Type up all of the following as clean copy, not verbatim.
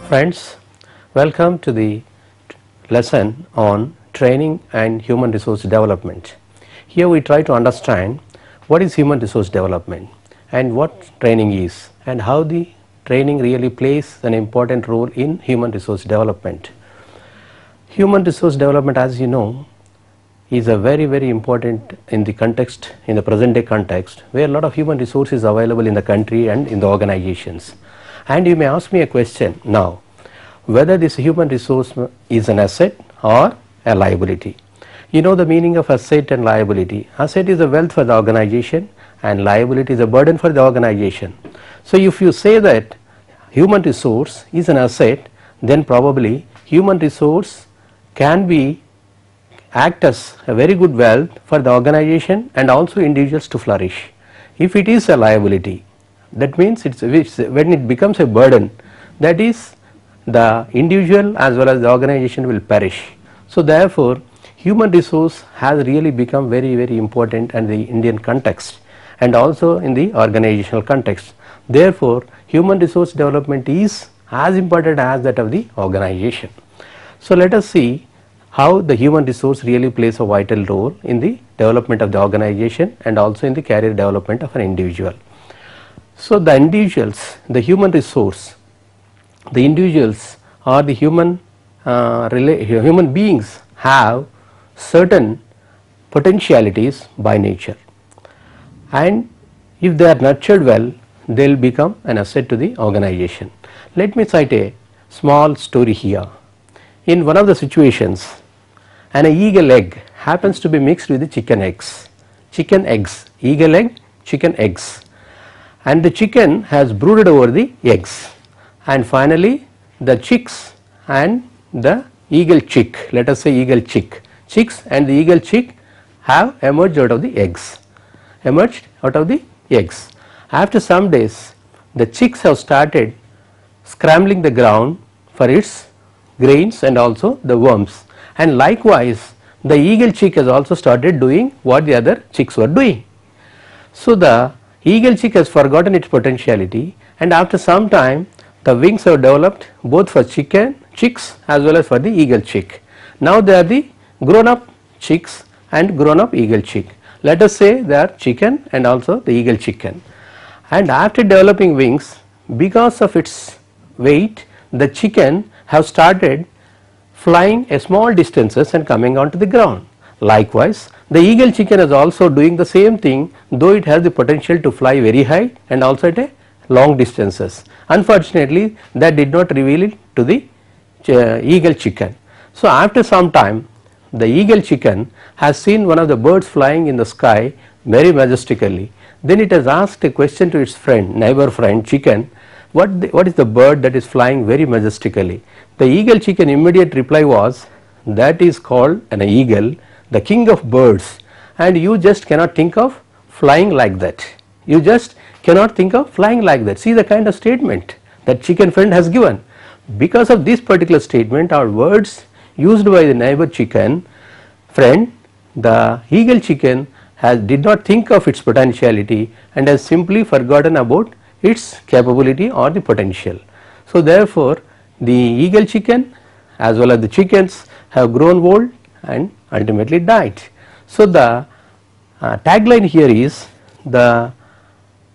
Friends, welcome to the lesson on training and human resource development. Here we try to understand what is human resource development and what training is and how the training really plays an important role in human resource development. Human resource development, as you know, is a very important in the context, in the present day context, where a lot of human resources are available in the country and in the organizations. And you may ask me a question now, whether this human resource is an asset or a liability. You know the meaning of asset and liability. Asset is a wealth for the organization and liability is a burden for the organization. So if you say that human resource is an asset, then probably human resource can be act as a very good wealth for the organization and also individuals to flourish. If it is a liability, that means when it becomes a burden, that is the individual as well as the organization will perish. So therefore human resource has really become very important in the Indian context and also in the organizational context. Therefore human resource development is as important as that of the organization. So let us see how the human resource really plays a vital role in the development of the organization and also in the career development of an individual. So the individuals, the human resource, the individuals or the human beings have certain potentialities by nature, and if they are nurtured well, they will become an asset to the organization. Let me cite a small story here. In one of the situations, an eagle egg happens to be mixed with the chicken eggs, eagle egg, chicken eggs, and the chicken has brooded over the eggs, and finally the chicks and the eagle chick, let us say eagle chick, chicks and the eagle chick have emerged out of the eggs, After some days the chicks have started scrambling the ground for its grains and also the worms, and likewise the eagle chick has also started doing what the other chicks were doing. So the eagle chick has forgotten its potentiality, and after some time the wings have developed both for chicks as well as for the eagle chick. Now they are the grown up chicks and grown up eagle chick. Let us say they are chicken and also the eagle chicken, and after developing wings, because of its weight, the chicken have started flying a small distances and coming onto the ground. Likewise the eagle chicken is also doing the same thing, though it has the potential to fly very high and also at a long distances. Unfortunately that did not reveal it to the eagle chicken. So after some time the eagle chicken has seen one of the birds flying in the sky very majestically. Then it has asked a question to its friend, neighbor friend chicken, what is the bird that is flying very majestically? The eagle chicken immediate reply was, that is called an eagle, the king of birds, and you just cannot think of flying like that. You just cannot think of flying like that. See the kind of statement that chicken friend has given. Because of this particular statement or words used by the neighbor chicken friend, the eagle chicken did not think of its potentiality and has simply forgotten about its capability or the potential. So therefore the eagle chicken as well as the chickens have grown old and ultimately died. So the tagline here is, the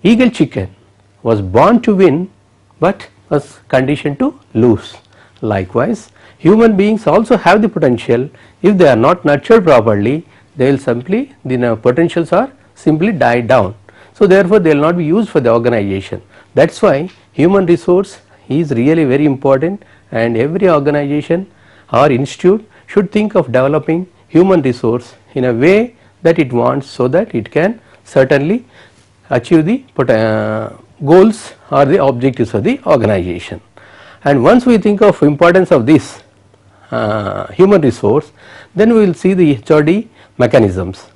eagle chicken was born to win but was conditioned to lose. Likewise human beings also have the potential. If they are not nurtured properly, they will simply, the potentials are simply died down. So therefore they will not be used for the organization. That is why human resource is really very important, and every organization or institute should think of developing human resource in a way that it wants, so that it can certainly achieve the goals or the objectives of the organization. And once we think of importance of this human resource, then we will see the HRD mechanisms.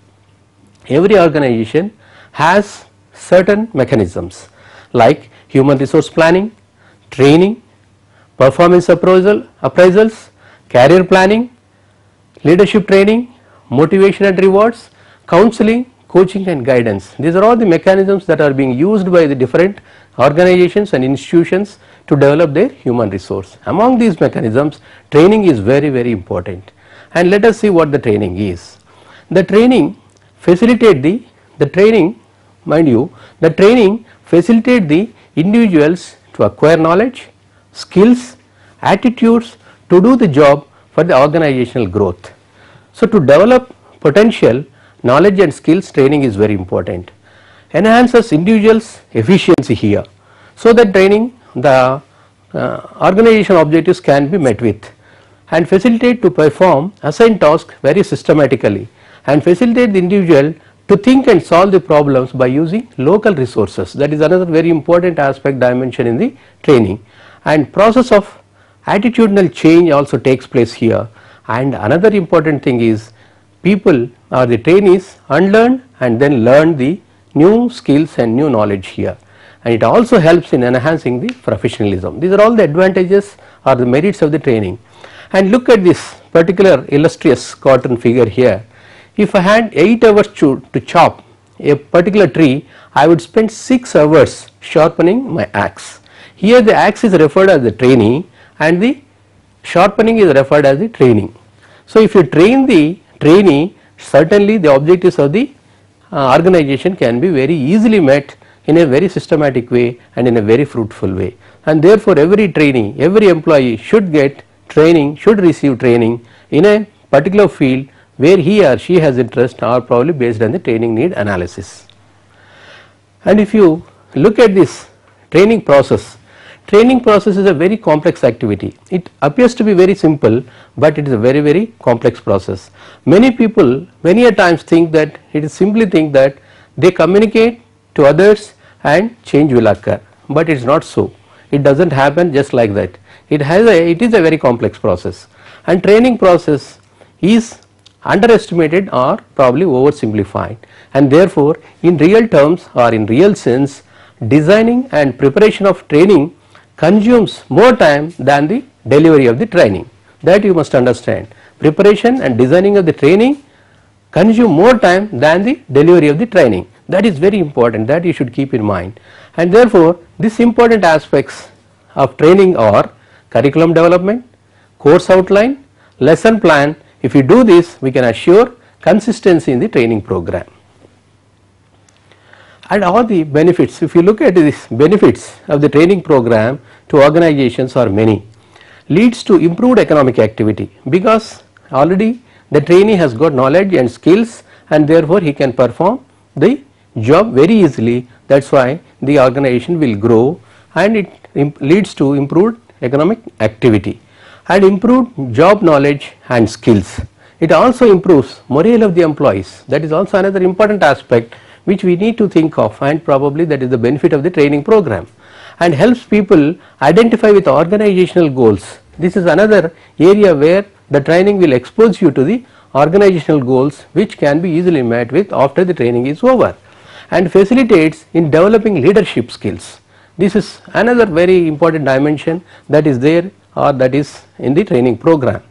Every organization has certain mechanisms like human resource planning, training, performance appraisals, career planning, leadership training, motivation and rewards, counseling, coaching and guidance. These are all the mechanisms that are being used by the different organizations and institutions to develop their human resource. Among these mechanisms, training is very, very important, and let us see what the training is. The training facilitate the training, mind you, the training facilitate the individuals to acquire knowledge, skills, attitudes to do the job for the organizational growth. So, to develop potential, knowledge and skills, training is very important. Enhances individuals' efficiency here, so that training the organizational objectives can be met with, and facilitate to perform assigned tasks very systematically, and facilitate the individual to think and solve the problems by using local resources. That is another very important aspect dimension in the training, and process of attitudinal change also takes place here. And another important thing is people or the trainees unlearn and then learn the new skills and new knowledge here, and it also helps in enhancing the professionalism. These are all the advantages or the merits of the training. And look at this particular illustrious cartoon figure here. If I had 8 hours to chop a particular tree, I would spend 6 hours sharpening my axe. Here the axe is referred as the trainee and the sharpening is referred as the training. So, if you train the trainee, certainly the objectives of the organization can be very easily met in a very systematic way and in a very fruitful way, and therefore every trainee, every employee should get training, should receive training in a particular field where he or she has interest, or probably based on the training need analysis. And if you look at this training process is a very complex activity. It appears to be very simple, but it is a very, very complex process. Many people many a times think that it is simply think that they communicate to others and change will occur, but it is not so. It does not happen just like that. It is a very complex process, and training process is underestimated or probably oversimplified, and therefore in real terms or in real sense, designing and preparation of training consumes more time than the delivery of the training. That you must understand. Preparation and designing of the training consume more time than the delivery of the training. That is very important, that you should keep in mind. And therefore, these important aspects of training are curriculum development, course outline, lesson plan. If you do this, we can assure consistency in the training program. And all the benefits, if you look at these benefits of the training program to organizations are many. Leads to improved economic activity, because already the trainee has got knowledge and skills, and therefore he can perform the job very easily. That is why the organization will grow, and it leads to improved economic activity and improved job knowledge and skills. It also improves morale of the employees. That is also another important aspect which we need to think of, and probably that is the benefit of the training program, and helps people identify with organizational goals. This is another area where the training will expose you to the organizational goals, which can be easily met with after the training is over, and facilitates in developing leadership skills. This is another very important dimension that is there, or that is in the training program.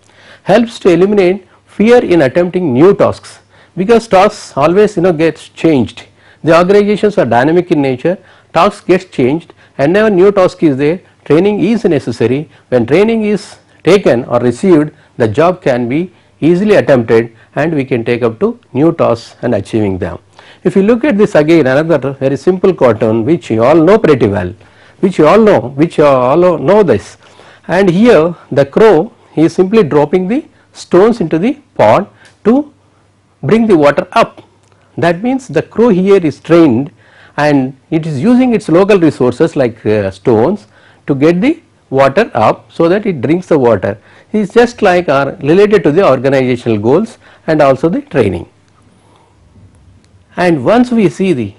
Helps to eliminate fear in attempting new tasks, because tasks always gets changed. The organizations are dynamic in nature, tasks gets changed, and whenever new task is there, training is necessary. When training is taken or received, the job can be easily attempted, and we can take up to new tasks and achieving them. If you look at this again, another very simple cartoon which you all know pretty well, which you all know this, and here the crow is simply dropping the stones into the pot to bring the water up. That means the crow here is trained, and it is using its local resources like stones to get the water up, so that it drinks the water. It is just like related to the organizational goals and also the training. And once we see the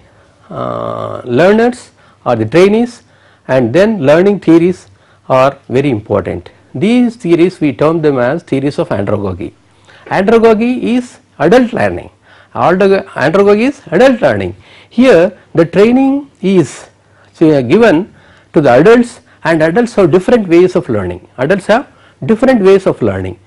learners or the trainees, and then learning theories are very important. These theories we term them as theories of andragogy. Andragogy is adult learning. Andragogy is adult learning. Here the training is given to the adults, and adults have different ways of learning. Adults have different ways of learning,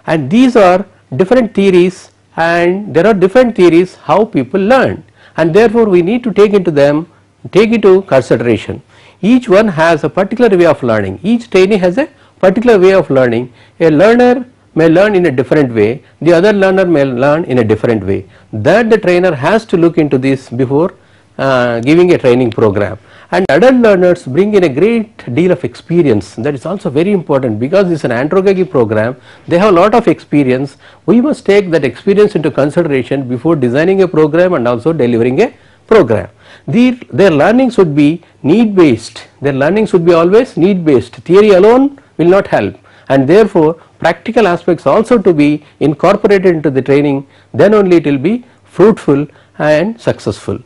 and these are different theories, and there are different theories how people learn, and therefore we need to take into consideration. each one has a particular way of learning, each trainee has a particular way of learning. A learner may learn in a different way, the other learner may learn in a different way. That the trainer has to look into this before giving a training program. And adult learners bring in a great deal of experience, that is also very important, because this is an andragogy program, they have a lot of experience. We must take that experience into consideration before designing a program and also delivering a program. Their learning should be need based, their learning should be always need based, theory alone will not help, and therefore practical aspects also to be incorporated into the training, then only it will be fruitful and successful.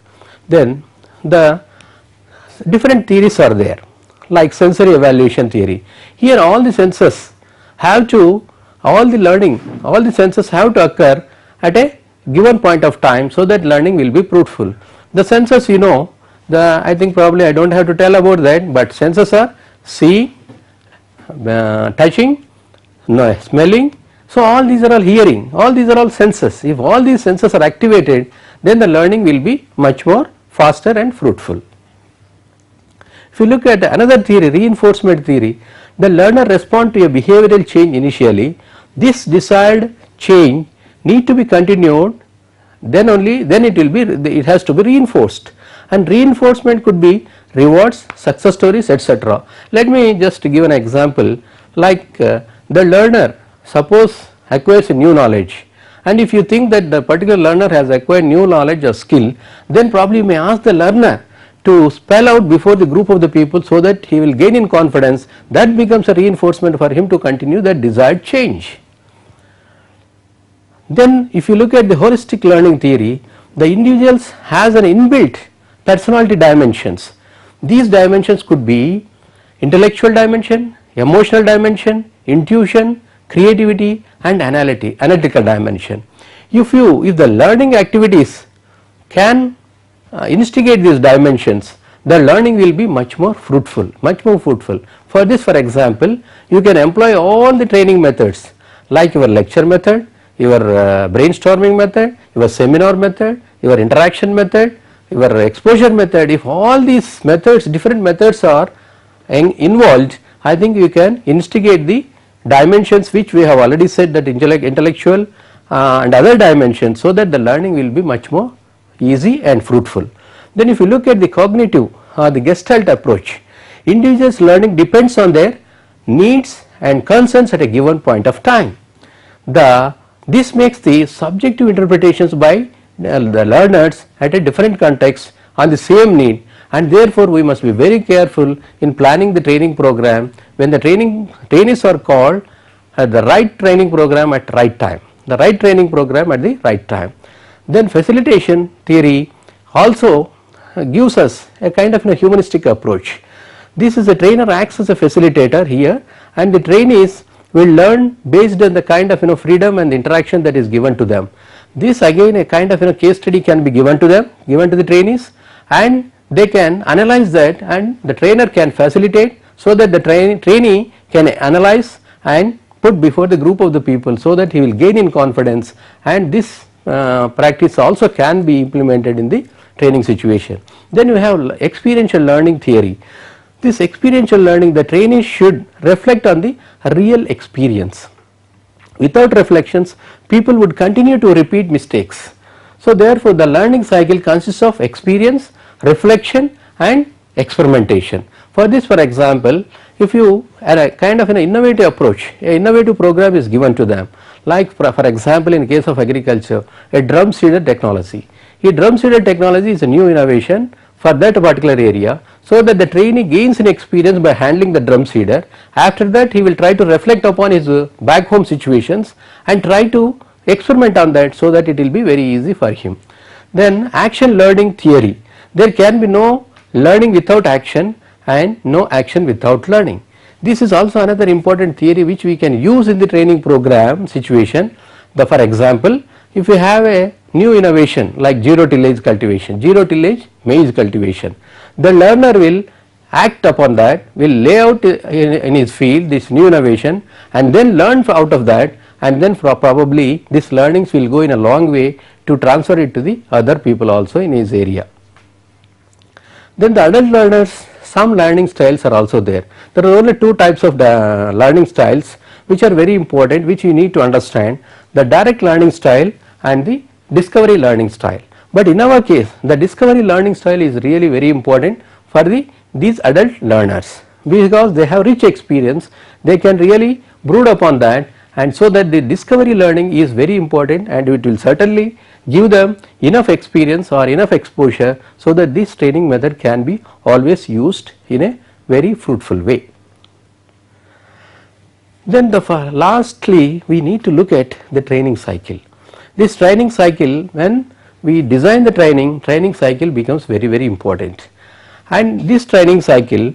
Then the different theories are there, like sensory evaluation theory. Here all the senses have to, all the senses have to occur at a given point of time, so that learning will be fruitful. The senses, you know, I think probably I do not have to tell about that, but senses are see, touching, no, smelling. So all these are all hearing, all these are all senses. If all these senses are activated, then the learning will be much more faster and fruitful. If you look at another theory, reinforcement theory, the learner responds to a behavioral change initially. This desired change need to be continued, then it has to be reinforced, and reinforcement could be rewards, success stories, etc. Let me just give an example, like the learner suppose acquires a new knowledge, and if you think that the particular learner has acquired new knowledge or skill, then probably you may ask the learner to spell out before the group of the people, so that he will gain in confidence. That becomes a reinforcement for him to continue that desired change. Then if you look at the holistic learning theory, the individuals has an inbuilt personality dimensions. These dimensions could be intellectual dimension, emotional dimension, intuition, creativity, and analytical dimension. If the learning activities can instigate these dimensions, the learning will be much more fruitful, For this, for example, you can employ all the training methods, like your lecture method, your brainstorming method, your seminar method, your interaction method, your exposure method. If all these methods, different methods are involved, I think you can instigate the dimensions which we have already said, that intellectual and other dimensions, so that the learning will be much more easy and fruitful. Then if you look at the cognitive or the Gestalt approach, individuals' learning depends on their needs and concerns at a given point of time. This makes the subjective interpretations by the learners at a different context on the same need, and therefore we must be very careful in planning the training program when the trainees are called at the right training program at right time, Then facilitation theory also gives us a kind of a humanistic approach. This is, a trainer acts as a facilitator here, and the trainees will learn based on the kind of freedom and interaction that is given to them. This again a kind of case study can be given to them, given to the trainees, and they can analyze that, and the trainer can facilitate, so that the trainee can analyze and put before the group of the people, so that he will gain in confidence, and this practice also can be implemented in the training situation. Then you have experiential learning theory. This experiential learning, the trainee should reflect on the real experience. Without reflections, people would continue to repeat mistakes. So therefore the learning cycle consists of experience, reflection, and experimentation. For this, for example, if you had a kind of an innovative approach, an innovative program is given to them, like for example in case of agriculture, a drum seeder technology. A drum seeder technology is a new innovation for that particular area, so that the trainee gains an experience by handling the drum seeder. After that, he will try to reflect upon his back home situations and try to experiment on that, so that it will be very easy for him. Then action learning theory. There can be no learning without action and no action without learning. This is also another important theory which we can use in the training program situation. For example, if you have a new innovation like zero tillage cultivation, zero tillage maize cultivation, the learner will act upon that, will lay out in his field this new innovation, and then learn out of that, and then probably these learnings will go in a long way to transfer it to the other people also in his area. Then the adult learners some learning styles are also there. There are only two types of learning styles which are very important, which you need to understand: the direct learning style and the discovery learning style. But in our case, the discovery learning style is really very important for these adult learners, because they have rich experience, they can really brood upon that, and so that the discovery learning is very important, and it will certainly give them enough experience or enough exposure so that this training method can be always used in a very fruitful way. Then lastly, we need to look at the training cycle. This training cycle, when we design the training cycle becomes very important. And this training cycle,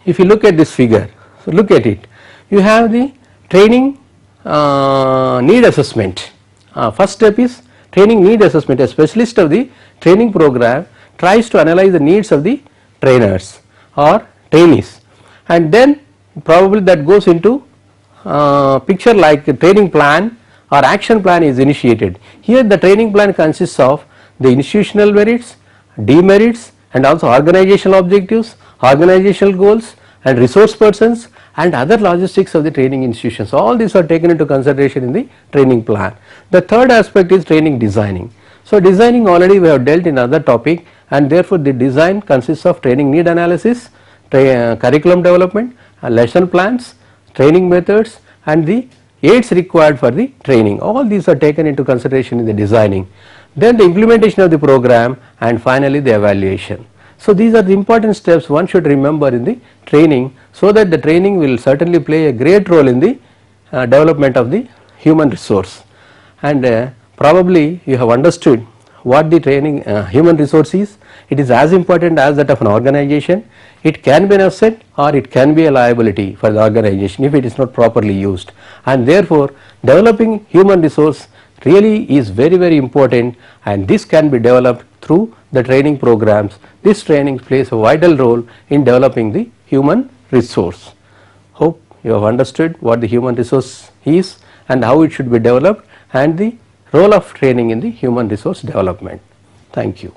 if you look at this figure, so look at it, you have the training need assessment. First step is training need assessment. A specialist of the training program tries to analyze the needs of the trainers or trainees, and then probably that goes into picture like a training plan or action plan is initiated. Here the training plan consists of the institutional merits, demerits, and also organizational objectives, organizational goals, and resource persons, and other logistics of the training institutions. All these are taken into consideration in the training plan. The third aspect is training designing. So designing already we have dealt in other topic, and therefore the design consists of training need analysis, curriculum development, lesson plans, training methods, and the aids required for the training. All these are taken into consideration in the designing. Then the implementation of the program, and finally the evaluation. So these are the important steps one should remember in the training, so that the training will certainly play a great role in the development of the human resource. And probably you have understood what the training human resource is. It is as important as that of an organization. It can be an asset or it can be a liability for the organization if it is not properly used, and therefore developing human resource really is very important, and this can be developed through the training programs. This training plays a vital role in developing the human resource. Hope you have understood what the human resource is and how it should be developed, and the role of training in the human resource development. Thank you.